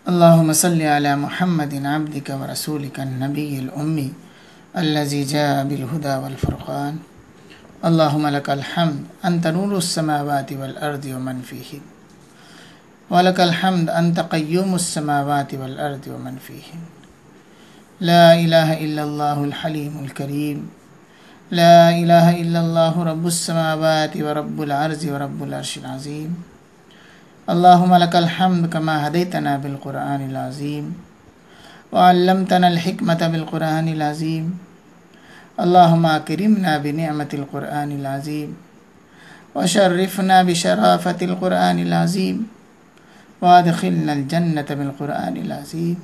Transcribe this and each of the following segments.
अल्लाहुम्मा सल्लि अला मुहम्मदिन अब्दिका व रसूलिका नबिय्यिल उम्मी अल्लज़ी जाअ बिल हुदा वल फुरक़ान। अल्लाहुम्मा लकल हम्द अंत नूरुस समावाति वल अर्दि व मन फ़ीहिन व लकल हम्द अंत क़य्यूमुस समावाति वल अर्दि व मन फ़ीहिन। ला इलाहा इल्लल्लाहुल हलीमुल करीम। ला इलाहा इल्लल्लाहु रब्बुस समावाति व रब्बुल अर्ज़ि व रब्बुल अर्शिल अज़ीम। अल्लाहुम्मा लकल हम्द कमा हदैतना बिल क़ुरआनिल अज़ीम व अल्लमतनल हिकमत बिल क़ुरआनिल अज़ीम। अल्लाहुम्मा अकरिमना बिनिअमतिल क़ुरआनिल अज़ीम व शर्रिफ़ना बिशराफ़तिल क़ुरआनिल अज़ीम व अदख़िलनल जन्नत बिल क़ुरआनिल अज़ीम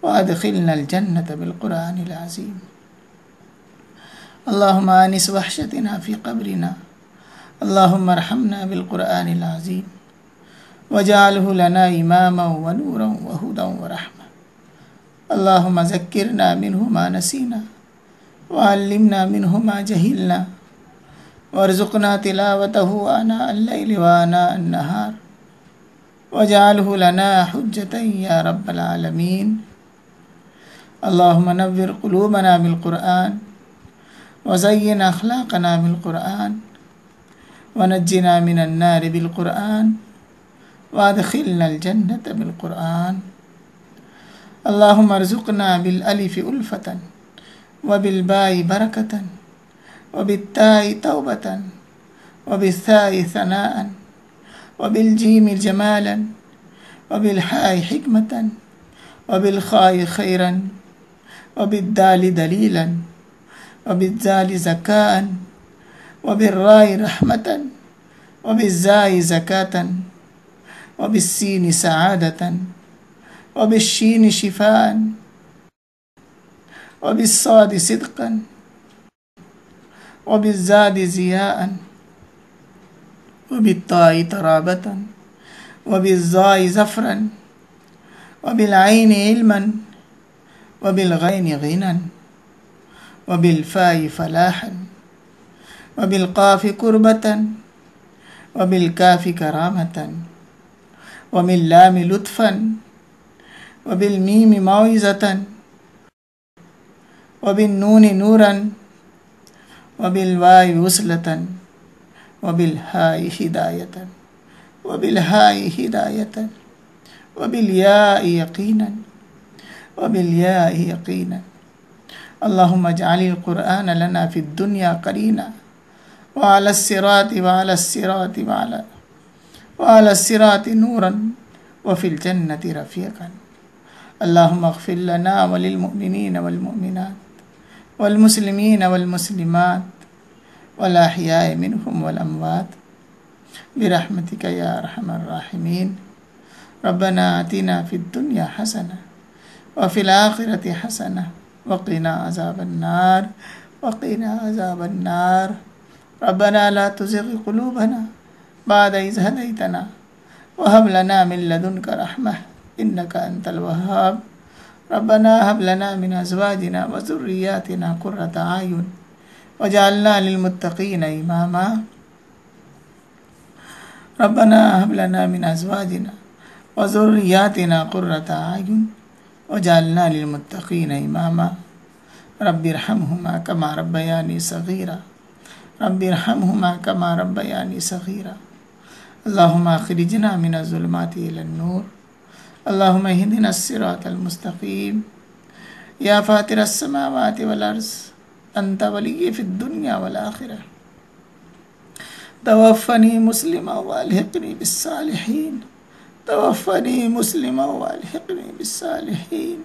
व अदख़िलनल जन्नत बिल क़ुरआनिल अज़ीम। अल्लाहुम्मा आनिस वहशतिना फ़ी क़ब्रिना। अल्लाहुम्मा अरहमना बिल क़ुरआनिल अज़ीम वजअलहु लना इमामन व नूरन व हुदन व रहमा। अल्लाहुम्मा ज़क्किरना मिन्हु मा नसीना व अल्लिमना मिन्हु मा जहिलना वर्ज़ुक़ना तिलावतहु आना अल-लैलि व आना अन-नहार वजअलहु लना हुज्जतन या रब्बल आलमीन। अल्लाहुम्मा नव्विर क़ुलूबना बिल क़ुरआन व ज़य्यिन अख़लाक़ना बिल क़ुरआन व नज्जिना मिनन नारि बिल क़ुरआन व अदख़िलनल जन्नत बिल क़ुरआन। अल्लाहुम्मा अर्ज़ुक़ना बिल अलिफ़ि उल्फ़तन व बिल बाइ बरकतन व बित्ताइ तौबतन व बिस्साइ सनाअन व बिल जीमि जमालन व बिल हाइ हिकमतन व बिल खाइ खैरन व बिद्दालि दलीलन व बिज़्ज़ालि ज़काअन व बिर्राइ रहमतन व बिज़्ज़ाइ ज़कातन व बिस्सीनि सआदतन व बिश्शीनि शिफ़ाअन व बिस्सादि सिद्क़न व बिज़्ज़ादि ज़ियाअन व बित्ताइ तराबतन व बिज़्ज़ाइ ज़फ़रन व बिलआइनि इल्मन व बिलग़ैनि ग़िनन व बिलफ़ाइ फ़लाहन व बिलक़ाफ़ि क़ुर्बतन व बिलकाफ़ि करामतन व बिल्लामि लुत्फ़न व बिलमीमि मौइज़तन व बिन्नूनि नूरन व बिलवाइ वुस्लतन व बिलहाइ हिदायतन व बिलहाइ हिदायतन व बिलयाइ यक़ीनन व बिलयाइ यक़ीनन। अल्लाहुम्मा अजअलिल क़ुरआन लना फ़िद दुनिया क़रीना व अलस सिराति नूरन व फ़िल जन्नति रफ़ीक़न। अल्लाहुम्मा अग़फ़िर लना व लिल मुअमिनीन वल मुअमिनात वल मुस्लिमीन वल मुस्लिमात वल अहयाइ मिनहुम वल अमवात बिरहमतिका या अरहमर राहिमीन। रब्बना आतिना फ़िद दुनिया हसना व फ़िल आख़िरति हसना व क़िना अज़ाबन नार। रब्बना ला तुज़िग़ क़ुलूबना बअद इज़ हदैतना व हब लना मिन लदुनका रहमह इन्नका अंतल वह्हाब। रब्बना हब लना मिन अज़वाजिना व ज़ुर्रिय्यातिना क़ुर्रता अयुन वजअलना लिलमुत्तक़ीना इमामा। रब्बना हब लना मिन अज़वाजिना व ज़ुर्रिय्यातिना क़ुर्रता अयुन वजअलना लिलमुत्तक़ीना इमामा। रब्बिरहमहुमा कमा रब्बयानी सग़ीरा। रब्बिरहमहुमा कमा रब्बयानी सग़ीरा। अल्लाहुम्मा अख़रिजना मिनज़्ज़ुलुमाति इलन-नूर। अल्लाहुम्मा इहदिनस सिरातल मुस्तक़ीम। या फ़ातिरस समावाति वल अर्ज़ अंत वलिय्यी फ़िद दुनिया वल आख़िरह। तवफ़्फ़नी मुस्लिमा व अलहिक़नी बिस्सालिहीन। तवफ़्फ़नी मुस्लिमा व अलहिक़नी बिस्सालिहीन।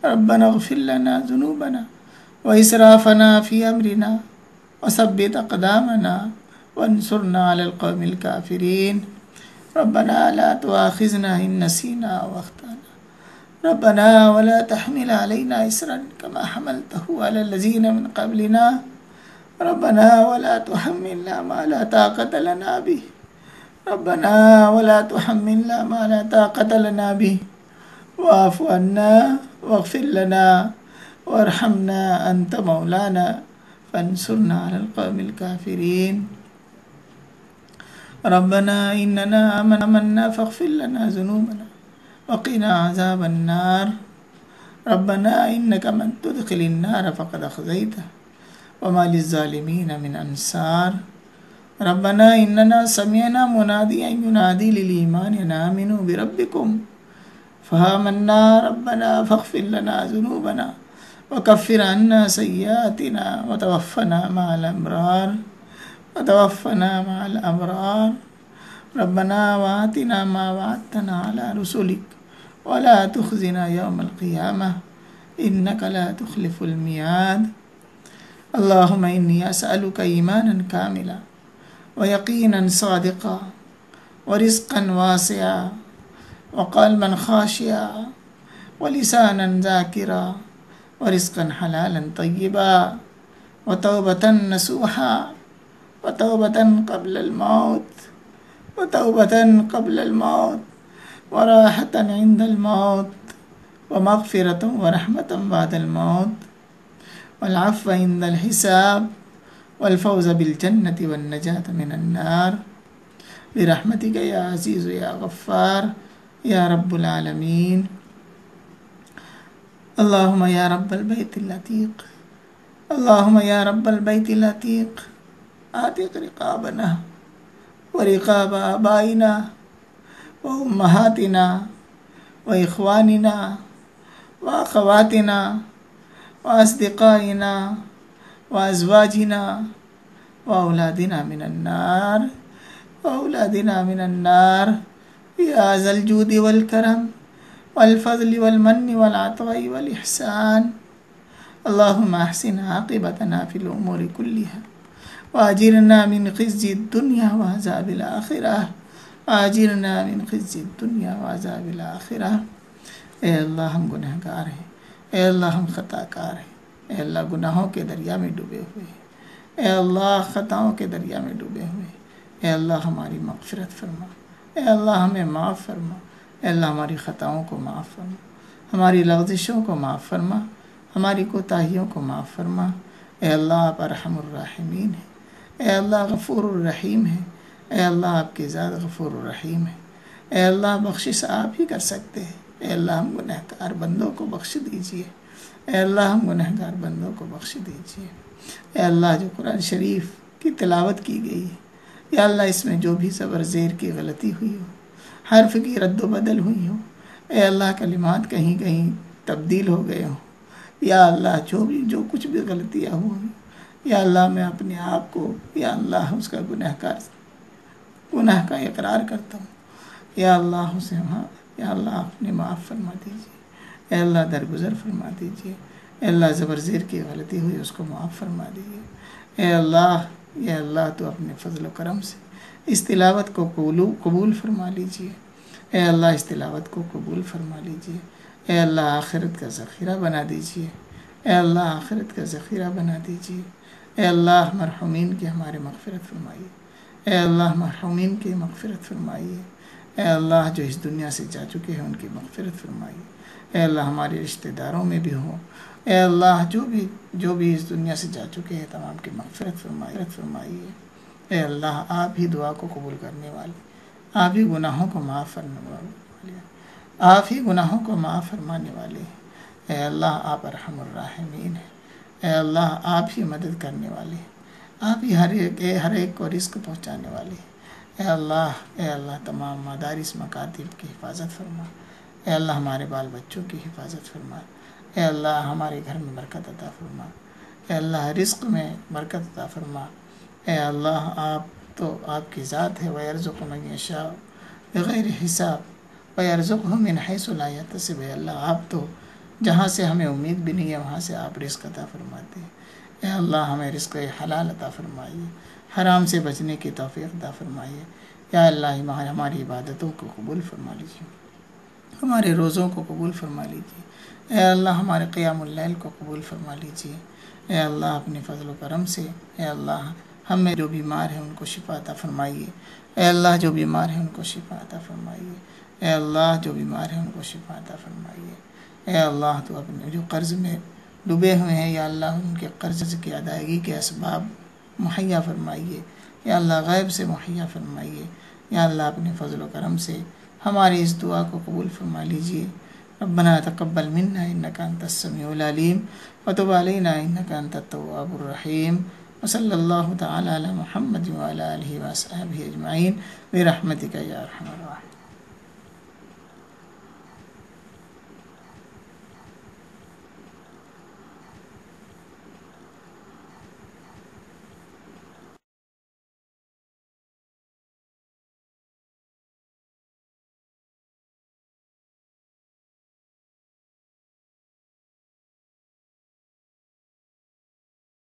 रब्बना इग़फ़िर लना ज़ुनूबना व इसराफ़ना फ़ी अमरिना व सब्बित अक़दामना वंसुरना अलल क़ौमिल काफ़िरीन। रब्बना ला तुआख़िज़ना इन नसीना अव अख़्ताना। रब्बना वला तहमिल अलैना इसरन कमा हमलतहु अलल लज़ीना मिन क़ब्लिना। रब्बना वला तुहम्मिलना मा ला ताक़त लना बिह। रब्बना वला तुहम्मिलना मा ला ताक़त लना बिह वाफ़ु अन्ना वग़फ़िर लना वरहमना अंत मौलाना फ़ंसुरना अलल क़ौमिल काफ़िरीन। रब्बना इन्नना आमन्ना फ़ग़फ़िर लना ज़ुनूबना वक़िना अज़ाबन्नार। रब्बना इन्नका मन तुदखिलिन नार फ़क़द अख़ज़ैतह वमा लिज़्ज़ालिमीन मिन अंसार। रब्बना इन्नना समिअना मुनादियन युनादी लिल ईमान अन आमिनू बिरब्बिकुम फ़आमन्ना रब्बना फ़ग़फ़िर लना ज़ुनूबना वकफ़िर अन्ना सय्यिआतिना वतवफ़्फ़ना मअल अबरार। रब्बना वातिना मा वअदतना अला रुसुलिक वला तुख़ज़िना यौमल क़ियामह इन्नका ला तुख़लिफ़ुल मियाद। अल्लाहुम्मा इन्नी अस्अलुका ईमानन कामिला व यक़ीनन सादिक़ा व रिज़्क़न वासिआ व क़ल्बन ख़ाशिआ व लिसानन ज़ाकिरा व रिज़्क़न हलालन तय्यिबा व तौबतन नसूहा व तौबतन क़ब्लल मौत व राहतन इंदल मौत व मग़फ़िरतन व रहमतन बअदल मौत वल अफ़्व इंदल हिसाब वल फ़ौज़ बिल जन्नति वन नजात मिनन नार बिरहमतिका या अज़ीज़ु या गफ़्फ़ार या रब्बुल आलमीन। अल्लाहुम्मा या रब्बल बैतिल अतीक़, अल्लाहुम्मा या रब्बल बैतिल अतीक़ आतिक़ रिक़ाबना व रिक़ाब आबाइना व उम्महातिना व इख़वानिना व अख़वातिना व अस्दिक़ाइना व अज़वाजिना व औलादिना मिनन नार या ज़ल जूदि वल करम वल फ़ज़्लि वल मन्नि वल अताइ वल इहसान। अल्लाहुम्मा अहसिन आक़िबतना फ़िल उमूरि कुल्लिहा व अजिरना मिन ख़िज़्यिद दुनिया व अज़ाबिल आख़िरह। ए अल्लाह हम गुनहगार हैं, ए अल्लाह हम ख़ताकार हैं, ए अल्लाह गुनाहों के दरिया में डूबे हुए हैं, ए अल्लाह ख़ताओं के दरिया में डूबे हुए हैं। ए अल्लाह हमारी मग़फ़िरत फ़रमा, ए अल्लाह हमें माफ़ फ़रमा, ए अल्लाह हमारी ख़ताओं को माफ़ फ़रमा, हमारी लग़ज़िशों को माफ़ फ़रमा, हमारी कोताहियों को माफ़ फ़रमा। ए अल्लाह आप अरहमुर राहिमीन हैं, ए अल्लाह गफ़ूरुर रहीम है, ए अल्लाह आपकी ज़ात गफ़ूरुर रहीम है। ए अल्लाह बख्शिश आप ही कर सकते हैं। ए अल्लाह हम गुनहगार बंदों को बख्श दीजिए, ए अल्लाह हम गुनहगार बंदों को बख्श दीजिए। ए अल्लाह जो कुरान शरीफ की तिलावत की गई है, या अल्लाह इसमें जो भी ज़बर ज़ेर की गलती हुई हो, हर्फ की रद्द बदल हुई हो, ए अल्लाह कलिमात कहीं कहीं तब्दील हो गए हों, या अल्लाह जो कुछ भी गलतियाँ हुई, या अल्लाह मैं अपने आप को या अल्लाह उसका गुनाह का इकरार करता हूँ। या अल्लाह उसे या अल्लाह अपने माफ़ फरमा दीजिए, ए अल्लाह दरगुज़र फरमा दीजिए। ए अल्लाह ज़बर ज़ेर की गलती हुई उसको माफ़ फरमा दीजिए। ए अल्लाह या अल्लाह तो अपने फ़ज़ल व करम से इस तिलावत को कबूल फरमा लीजिए। ए अल्लाह इस तिलावत को कबूल फरमा लीजिए। ए अल्लाह आखिरत का ज़ख़ीरा बना दीजिए, ए अल्लाह आखिरत का ज़ख़ीरा बना दीजिए। ए अल्लाह मरहुमीन की हमारे मग़फ़िरत फरमाइए, ए अल्लाह मरहुमीन की मग़फ़िरत फरमाइए। ए अल्लाह जो इस दुनिया से जा चुके हैं उनकी मग़फ़िरत फरमाइए। ए अल्लाह हमारे रिश्तेदारों में भी हो, ए अल्लाह जो भी इस दुनिया से जा चुके हैं तमाम की मग़फ़िरत फरमाइए। ए अल्लाह आप ही दुआ को कबूल करने वाले, आप ही गुनाहों को माफ़ करने वाले, आप ही गुनाहों को माफ़ फरमाने वाले हैं। ए अल्लाह आप अरहमुर राहिमीन हैं, ए अल्लाह आप ही मदद करने वाले हैं, आप ही हर एक को रिज़्क़ पहुँचाने वाले हैं। ए अल्लाह तमाम मदारिस मकातिब की हिफाजत फरमा। ए अल्लाह हमारे बाल बच्चों की हिफाजत फरमा। ए अल्लाह हमारे घर में बरकत अता फरमा। ए अल्लाह रिज़्क़ में बरकत अता फरमा। ए अल्लाह आप तो आपकी ज़ात है, वयर्ज़ुक़ु मन यशाअ बिग़ैरि हिसाब वयर्ज़ुक़हु मिन हैसु ला यहतसिब। अल्लाह आप तो जहाँ से हमें उम्मीद भी नहीं है वहाँ से आप रिज़्क़ अता फरमाते हैं। ए अल्लाह हमें रिज़्क़ हलाल अता फरमाइए, हराम से बचने की तौफ़ीक़ अता फरमाइए। या अल्लाह हमारी इबादतों को कबूल फरमा लीजिए, हमारे रोज़ों को कबूल फरमा लीजिए। ए अल्लाह हमारे क़ियामुल लैल को कबूल फरमा लीजिए। ए अल्लाह अपने फ़ज़ल व करम से ए अल्लाह हम में जो बीमार हैं उनको शिफ़ा अता फरमाइए। ए अल्लाह जो बीमार हैं उनको शिफ़ा अता फरमाइए। ए अल्लाह जो बीमार हैं उनको शिफ़ा अता फरमाइए। ए अल्लाह तो अपने जो कर्ज़ में डूबे हुए हैं, या अल्लाह उनके कर्ज़ की अदायगी के असबाब मुहैया फरमाइए। या अल्लाह गैब से मुहैया फरमाइए। या अल्लाह अपने फ़ज़ल व करम से हमारी इस दुआ को कबूल फरमा लीजिए। रब्बना तक़ब्बल मिन्ना इन्नका अंतस समीउल अलीम व तुब अलैना इन्नका अंतत तव्वाबुर रहीम व सल्लल्लाहु तआला अला मुहम्मद व अला आलिहि व अस्हाबिहि अजमईन बिरहमतिका या अरहमर राहिमीन।